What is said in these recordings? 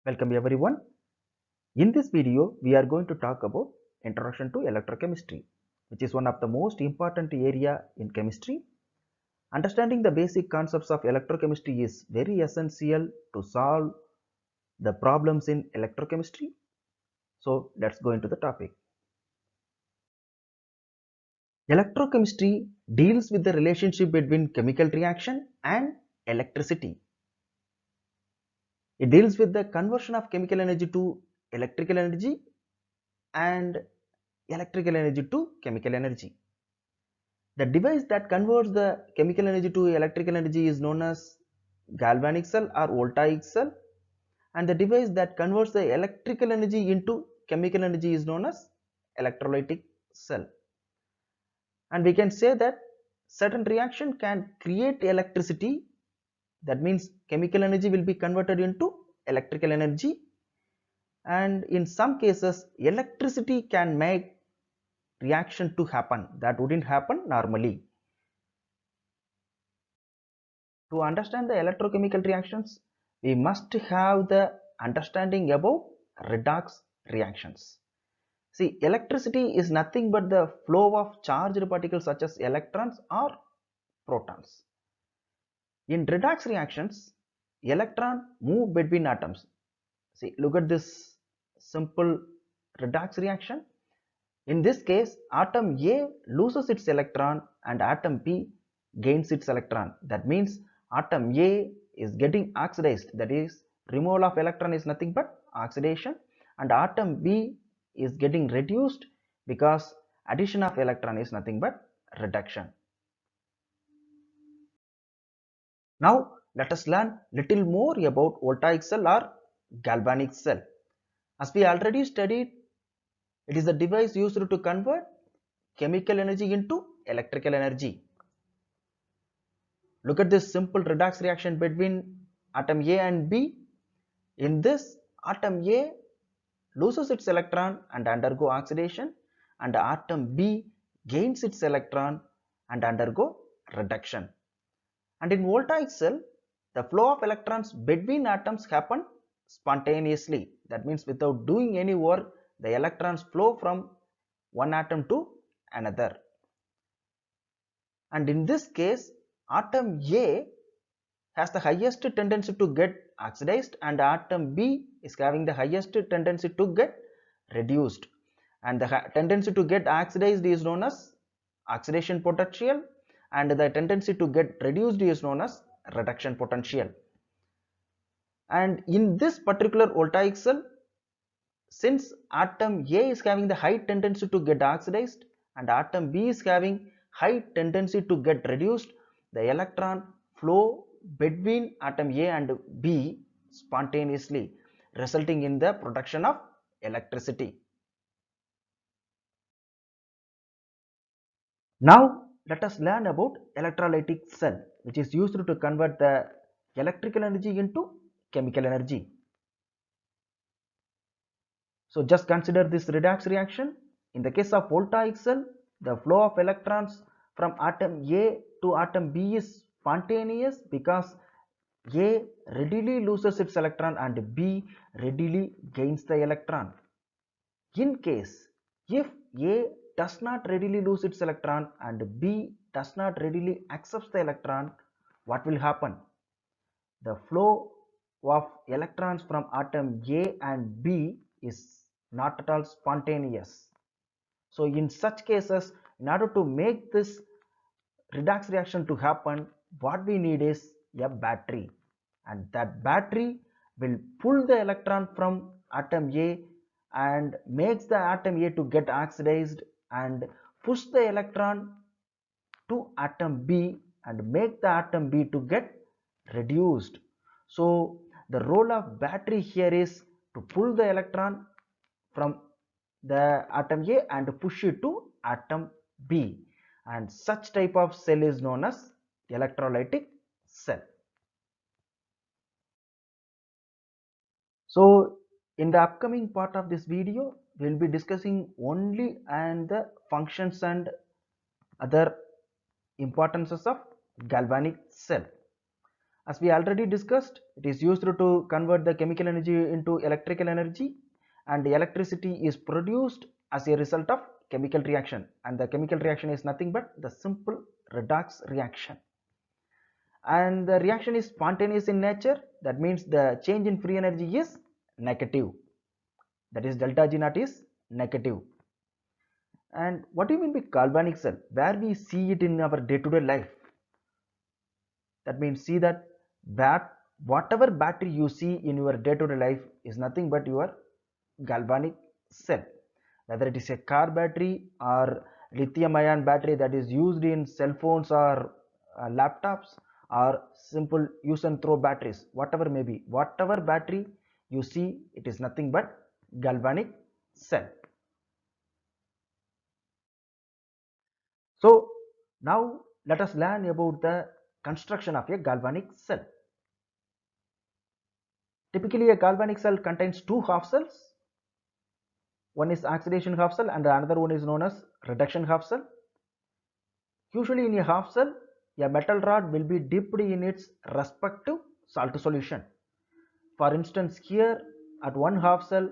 Welcome everyone. In this video, we are going to talk about Introduction to Electrochemistry, which is one of the most important area in chemistry. Understanding the basic concepts of electrochemistry is very essential to solve the problems in electrochemistry. So let's go into the topic. Electrochemistry deals with the relationship between chemical reaction and electricity. It deals with the conversion of chemical energy to electrical energy and electrical energy to chemical energy. The device that converts the chemical energy to electrical energy is known as galvanic cell or voltaic cell, and the device that converts the electrical energy into chemical energy is known as electrolytic cell. And we can say that certain reaction can create electricity, that means chemical energy will be converted into electrical energy, and in some cases electricity can make reaction to happen that wouldn't happen normally. To understand the electrochemical reactions, we must have the understanding about redox reactions. See, electricity is nothing but the flow of charged particles such as electrons or protons. In redox reactions, electron move between atoms. See, look at this simple redox reaction. In this case, atom A loses its electron and atom B gains its electron. That means atom A is getting oxidized, that is removal of electron is nothing but oxidation, and atom B is getting reduced because addition of electron is nothing but reduction. Now let us learn little more about voltaic cell or galvanic cell. As we already studied, it is the device used to convert chemical energy into electrical energy. Look at this simple redox reaction between atom A and B. In this, atom A loses its electron and undergo oxidation, and atom B gains its electron and undergo reduction. And in voltaic cell, the flow of electrons between atoms happen spontaneously. That means without doing any work, the electrons flow from one atom to another. And in this case, atom A has the highest tendency to get oxidized and atom B is having the highest tendency to get reduced, and the tendency to get oxidized is known as oxidation potential and the tendency to get reduced is known as reduction potential. And in this particular voltaic cell, since atom A is having the high tendency to get oxidized and atom B is having high tendency to get reduced, the electron flow between atom A and B spontaneously, resulting in the production of electricity. Now let us learn about electrolytic cell, which is used to convert the electrical energy into chemical energy. So just consider this redox reaction. In the case of voltaic cell, the flow of electrons from atom A to atom B is spontaneous because A readily loses its electron and B readily gains the electron. In case if A does not readily lose its electron and B does not readily accepts the electron, what will happen? The flow of electrons from atom A and B is not at all spontaneous. So in such cases, in order to make this redox reaction to happen, what we need is a battery, and that battery will pull the electron from atom A and makes the atom A to get oxidized and push the electron to atom B and make the atom B to get reduced. So the role of battery here is to pull the electron from the atom A and push it to atom B, and such type of cell is known as electrolytic cell. So in the upcoming part of this video, we will be discussing only and the functions and other importances of galvanic cell. As we already discussed, it is used to convert the chemical energy into electrical energy, and the electricity is produced as a result of chemical reaction, and the chemical reaction is nothing but the simple redox reaction. And the reaction is spontaneous in nature, that means the change in free energy is negative, that is delta G naught is negative. And what do you mean by galvanic cell? Where we see it in our day-to-day life? That means see that whatever battery you see in your day-to-day life is nothing but your galvanic cell. Whether it is a car battery or lithium ion battery that is used in cell phones or laptops, or simple use and throw batteries, whatever may be, whatever battery you see, it is nothing but galvanic cell. So now let us learn about the construction of a galvanic cell. Typically, a galvanic cell contains two half cells. One is oxidation half cell and the another one is known as reduction half cell. Usually in a half cell, a metal rod will be dipped in its respective salt solution. For instance, here at one half cell,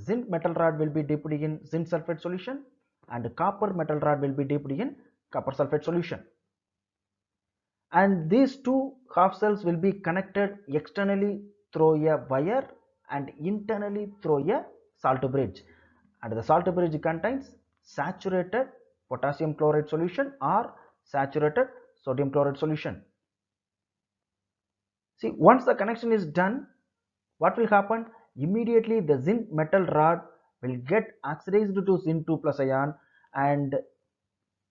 zinc metal rod will be dipped in zinc sulfate solution and copper metal rod will be dipped in copper sulfate solution. And these two half cells will be connected externally through a wire and internally through a salt bridge, and the salt bridge contains saturated potassium chloride solution or saturated sodium chloride solution. See, once the connection is done, what will happen? Immediately the zinc metal rod will get oxidized to zinc 2 plus ion, and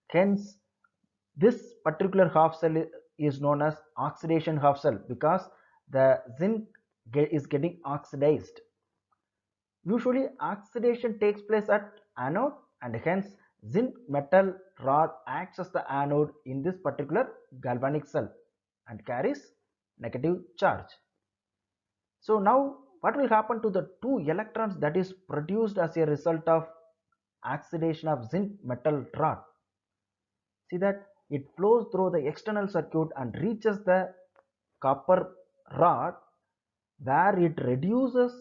hence this particular half cell is known as oxidation half cell because the zinc is getting oxidized. Usually oxidation takes place at anode, and hence zinc metal rod acts as the anode in this particular galvanic cell and carries negative charge. So now what will happen to the two electrons that is produced as a result of oxidation of zinc metal rod? See that it flows through the external circuit and reaches the copper rod, where it reduces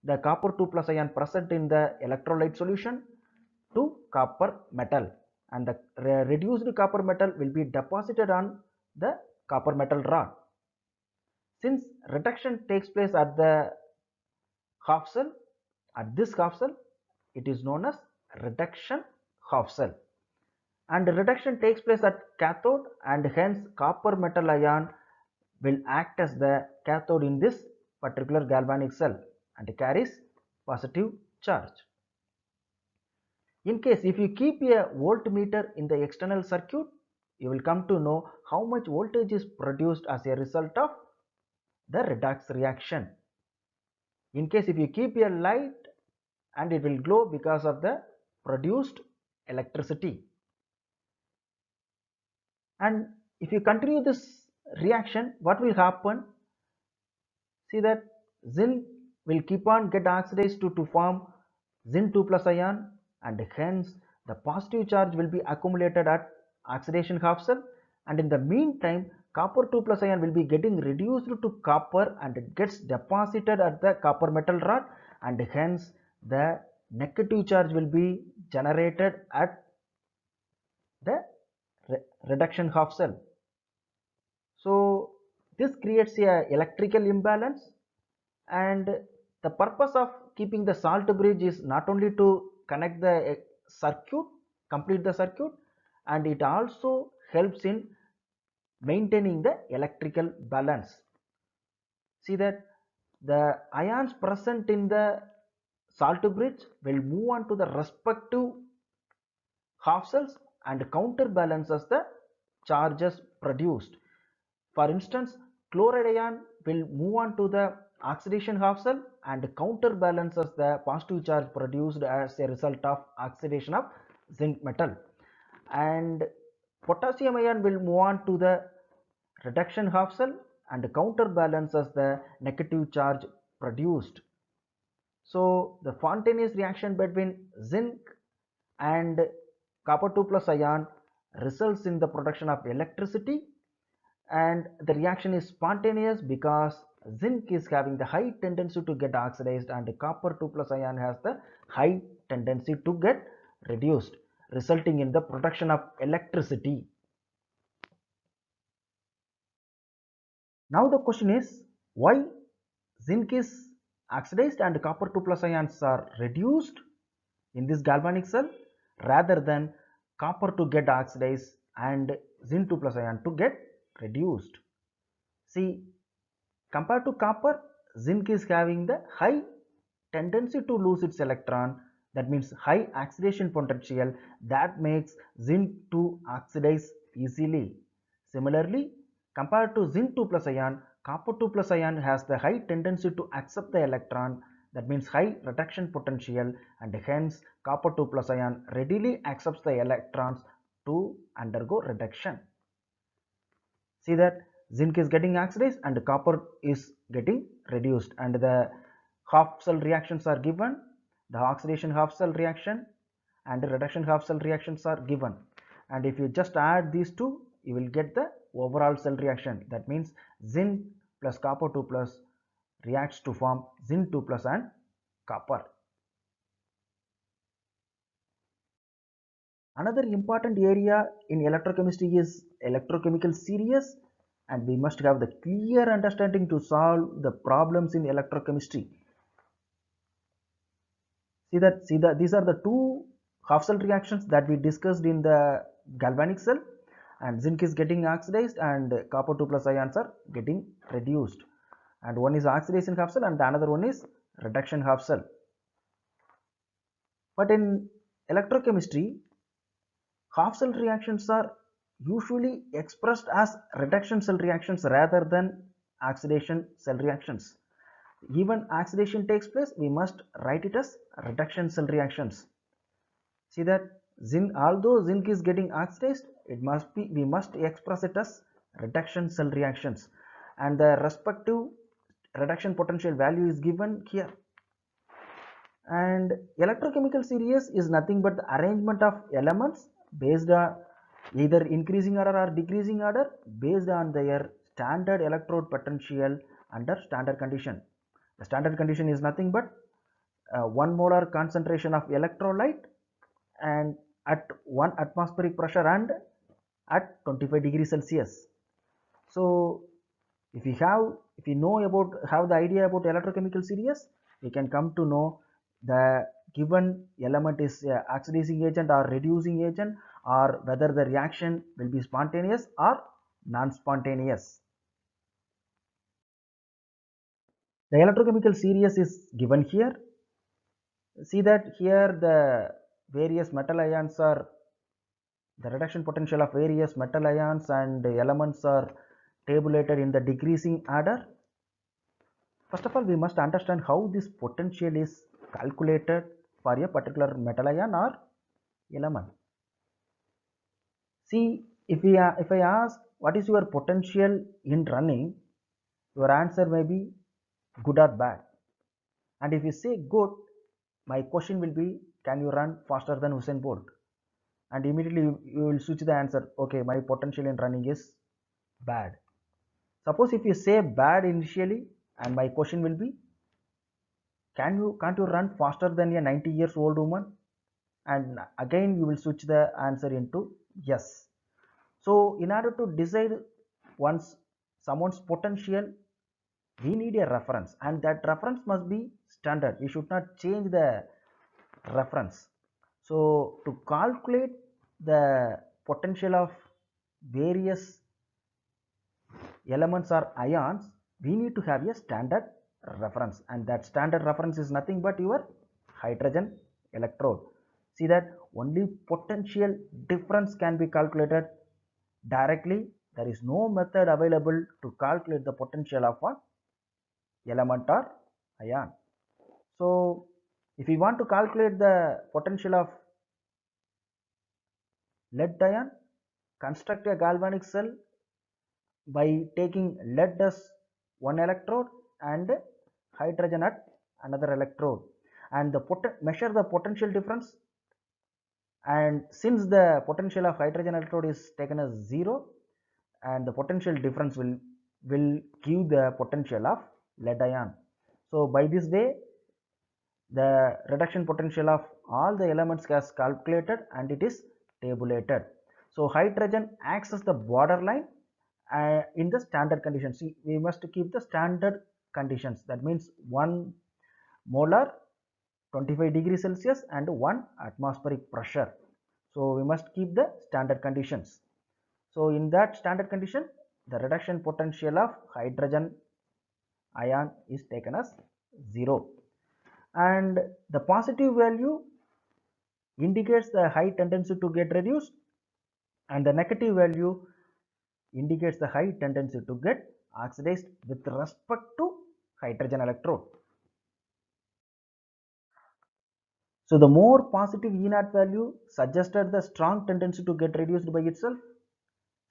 the copper 2 plus ion present in the electrolyte solution to copper metal, and the reduced copper metal will be deposited on the copper metal rod. Since reduction takes place at the half cell, at this half cell, it is known as reduction half cell, and reduction takes place at cathode, and hence copper metal ion will act as the cathode in this particular galvanic cell and carries positive charge. In case if you keep a voltmeter in the external circuit, you will come to know how much voltage is produced as a result of the redox reaction. In case if you keep a light, and it will glow because of the produced electricity. And if you continue this reaction, what will happen? See that zinc will keep on get oxidized to form zinc 2 plus ion, and hence the positive charge will be accumulated at oxidation half cell, and in the meantime copper 2 plus ion will be getting reduced to copper and it gets deposited at the copper metal rod, and hence the negative charge will be generated at the reduction half cell. So this creates a electrical imbalance, and the purpose of keeping the salt bridge is not only to connect the circuit, complete the circuit, and it also helps in maintaining the electrical balance. See that the ions present in the salt bridge will move on to the respective half cells and counterbalances the charges produced. For instance, chloride ion will move on to the oxidation half cell and counterbalances the positive charge produced as a result of oxidation of zinc metal, and potassium ion will move on to the reduction half cell and counterbalances the negative charge produced. So the spontaneous reaction between zinc and copper 2 plus ion results in the production of electricity, and the reaction is spontaneous because zinc is having the high tendency to get oxidized and copper 2 plus ion has the high tendency to get reduced, resulting in the production of electricity. Now the question is, why zinc is oxidized and copper 2 plus ions are reduced in this galvanic cell rather than copper to get oxidized and zinc 2 plus ion to get reduced? See, compared to copper, zinc is having the high tendency to lose its electron, that means high oxidation potential that makes zinc to oxidize easily. Similarly, compared to zinc 2 plus ion, copper 2 plus ion has the high tendency to accept the electron, that means high reduction potential, and hence copper 2 plus ion readily accepts the electrons to undergo reduction. See that zinc is getting oxidized and copper is getting reduced, and the half cell reactions are given. The oxidation half cell reaction and the reduction half cell reactions are given, and if you just add these two, you will get the overall cell reaction. That means zinc plus copper 2 plus reacts to form zinc 2 plus and copper. Another important area in electrochemistry is electrochemical series, and we must have the clear understanding to solve the problems in electrochemistry. See that these are the two half cell reactions that we discussed in the galvanic cell, and zinc is getting oxidized and copper 2 plus ions are getting reduced, and one is oxidation half cell and the another one is reduction half cell. But in electrochemistry, half cell reactions are usually expressed as reduction cell reactions rather than oxidation cell reactions. Even oxidation takes place, we must write it as reduction cell reactions. See that zinc, although zinc is getting oxidized, we must express it as reduction cell reactions, and the respective reduction potential value is given here. And electrochemical series is nothing but the arrangement of elements based on either increasing order or decreasing order based on their standard electrode potential under standard condition. The standard condition is nothing but 1 molar concentration of electrolyte and at 1 atmospheric pressure and at 25 degrees Celsius. So if we know about, have the idea about electrochemical series, we can come to know the given element is oxidizing agent or reducing agent, or whether the reaction will be spontaneous or non-spontaneous. The electrochemical series is given here. See that here the various metal ions are, the reduction potential of various metal ions and elements are tabulated in the decreasing order. First of all, we must understand how this potential is calculated for a particular metal ion or element. See, if I ask what is your potential in running, your answer may be good or bad. And if you say good, my question will be, can you run faster than Usain Bolt? And immediately you will switch the answer, okay, my potential in running is bad. Suppose if you say bad initially, and my question will be, can't you run faster than a 90 years old woman? And again you will switch the answer into yes. So in order to decide once someone's potential, we need a reference, and that reference must be standard. We should not change the reference. So to calculate the potential of various elements or ions, we need to have a standard reference, and that standard reference is nothing but your hydrogen electrode. See that only potential difference can be calculated directly. There is no method available to calculate the potential of an element or ion. So if we want to calculate the potential of lead ion, construct a galvanic cell by taking lead as one electrode and hydrogen at another electrode, and measure the potential difference. And since the potential of hydrogen electrode is taken as 0, and the potential difference will give the potential of lead ion. So by this way the reduction potential of all the elements is calculated and it is tabulated. So hydrogen acts as the borderline in the standard conditions. See, we must keep the standard conditions, that means 1 molar 25 degrees Celsius and 1 atmospheric pressure. So we must keep the standard conditions. So in that standard condition the reduction potential of hydrogen ion is taken as 0, and the positive value indicates the high tendency to get reduced and the negative value indicates the high tendency to get oxidized with respect to hydrogen electrode. So the more positive E naught value suggested the strong tendency to get reduced by itself.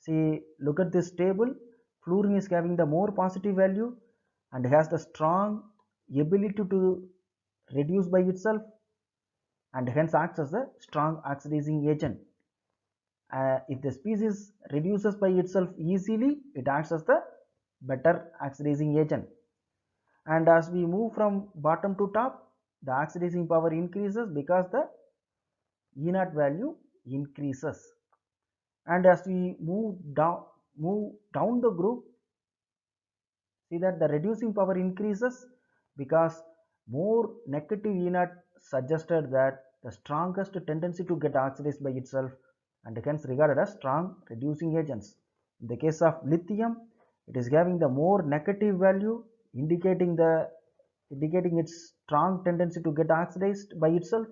See, look at this table. Fluorine is having the more positive value and has the strong ability to reduce by itself and hence acts as a strong oxidizing agent. If the species reduces by itself easily, it acts as the better oxidizing agent. And as we move from bottom to top, the oxidizing power increases because the E naught value increases. And as we move down the group, see that the reducing power increases because more negative E naught suggested that the strongest tendency to get oxidized by itself and hence regarded as strong reducing agents. In the case of lithium, it is having the more negative value indicating its strong tendency to get oxidized by itself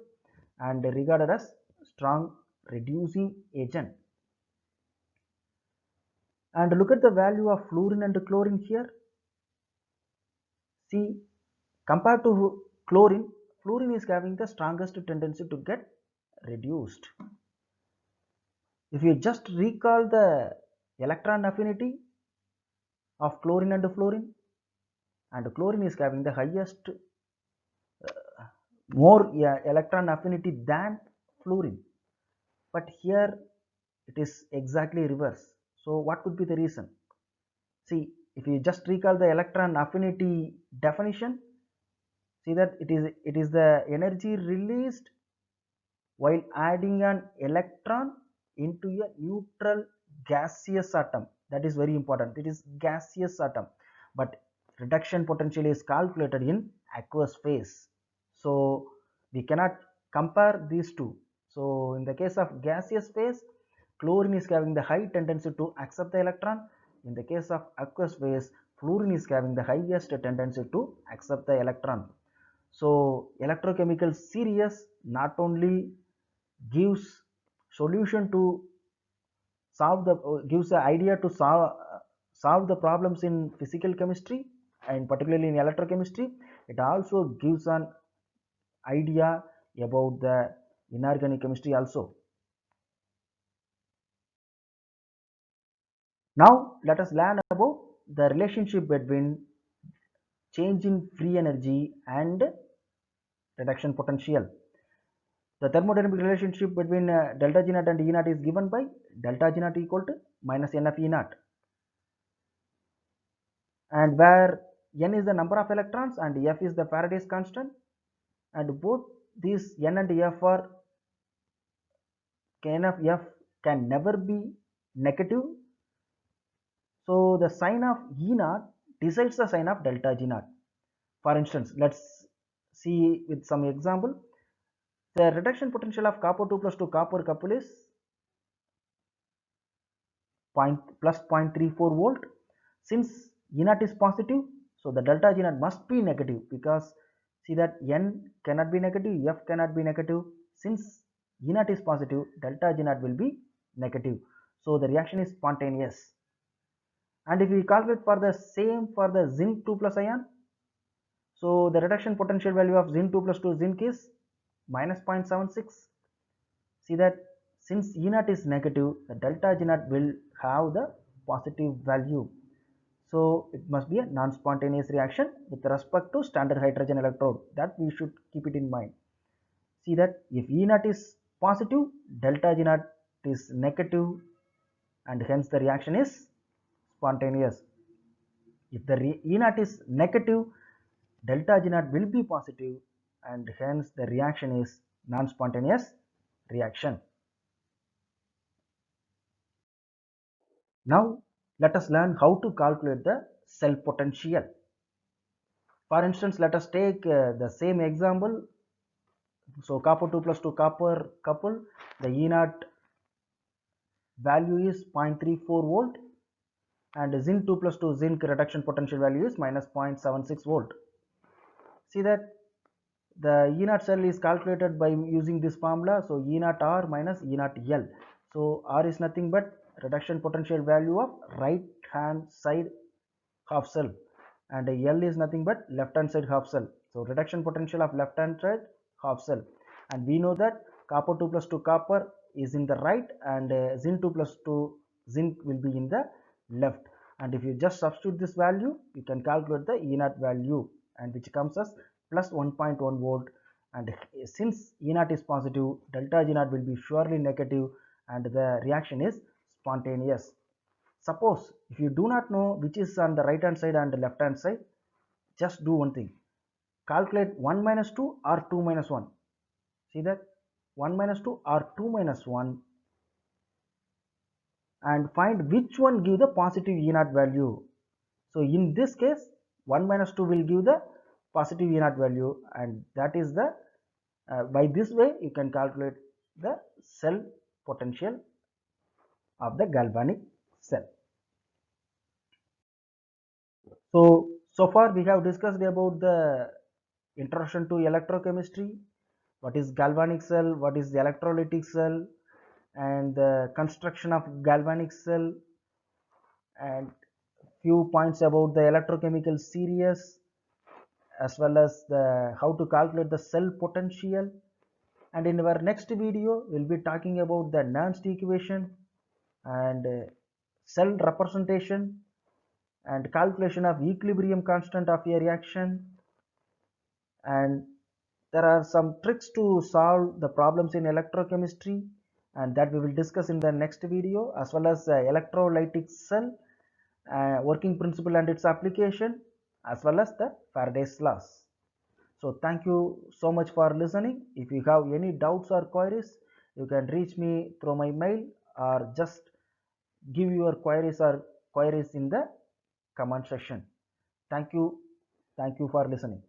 and regarded as strong reducing agent. And look at the value of fluorine and chlorine here. See, compared to chlorine, fluorine is having the strongest tendency to get reduced. If you just recall the electron affinity of chlorine and fluorine, and chlorine is having the highest more electron affinity than fluorine, but here it is exactly reverse. So what could be the reason? See, if you just recall the electron affinity definition, see that it is the energy released while adding an electron into a neutral gaseous atom. That is very important. It is gaseous atom, but reduction potential is calculated in aqueous phase. So we cannot compare these two. So in the case of gaseous phase, chlorine is having the high tendency to accept the electron. In the case of aqueous phase, fluorine is having the highest tendency to accept the electron. So electrochemical series not only gives solution to solve the gives the idea to solve the problems in physical chemistry and particularly in electrochemistry, it also gives an idea about the inorganic chemistry also. Now let us learn about the relationship between change in free energy and reduction potential. The thermodynamic relationship between delta G naught and E naught is given by delta G naught equal to minus N of E naught, and where N is the number of electrons and F is the Faraday's constant, and both these N and F are N of F can never be negative. So the sign of E naught decides the sign of delta G naught. For instance, let's see with some example. The reduction potential of copper 2 plus 2 copper couple is plus 0.34 volt. Since E naught is positive, so the delta G naught must be negative because see that N cannot be negative, F cannot be negative. Since E naught is positive, delta G naught will be negative. So the reaction is spontaneous. And if we calculate for the same for the zinc 2 plus ion, so the reduction potential value of zinc 2 plus 2 zinc is minus 0.76. See that since E naught is negative, the delta G naught will have the positive value. So it must be a non-spontaneous reaction with respect to standard hydrogen electrode. That we should keep it in mind. See that if E naught is positive, delta G naught is negative, and hence the reaction is spontaneous. If the E naught is negative, delta G naught will be positive, and hence the reaction is non-spontaneous reaction. Now let us learn how to calculate the cell potential. For instance, let us take the same example. So copper 2 plus 2 copper couple, the E naught value is 0.34 volt, and zinc 2 plus 2 zinc reduction potential value is minus 0.76 volt. See that the E naught cell is calculated by using this formula. So E naught R minus E naught L. So R is nothing but reduction potential value of right hand side half cell, and L is nothing but left hand side half cell. So reduction potential of left hand side half cell, and we know that copper 2 plus 2 copper is in the right, and zinc 2 plus 2 zinc will be in the left. And if you just substitute this value, you can calculate the E naught value, and which comes as plus 1.1 volt. And since E naught is positive, delta G naught will be surely negative, and the reaction is spontaneous. Suppose if you do not know which is on the right hand side and the left hand side, just do one thing: calculate 1 minus 2 or 2 minus 1. See that 1 minus 2 or 2 minus 1, and find which one give the positive E naught value. So in this case, 1 minus 2 will give the positive E naught value, and that is the by this way you can calculate the cell potential of the galvanic cell. So far we have discussed about the introduction to electrochemistry, what is galvanic cell, what is the electrolytic cell, and the construction of galvanic cell, and few points about the electrochemical series, as well as the how to calculate the cell potential. And in our next video we'll be talking about the Nernst equation and cell representation and calculation of equilibrium constant of a reaction, and there are some tricks to solve the problems in electrochemistry, and that we will discuss in the next video, as well as electrolytic cell working principle and its application, as well as the Faraday's laws. So thank you so much for listening. If you have any doubts or queries, you can reach me through my mail, or just give your queries in the comment section. Thank you. Thank you for listening.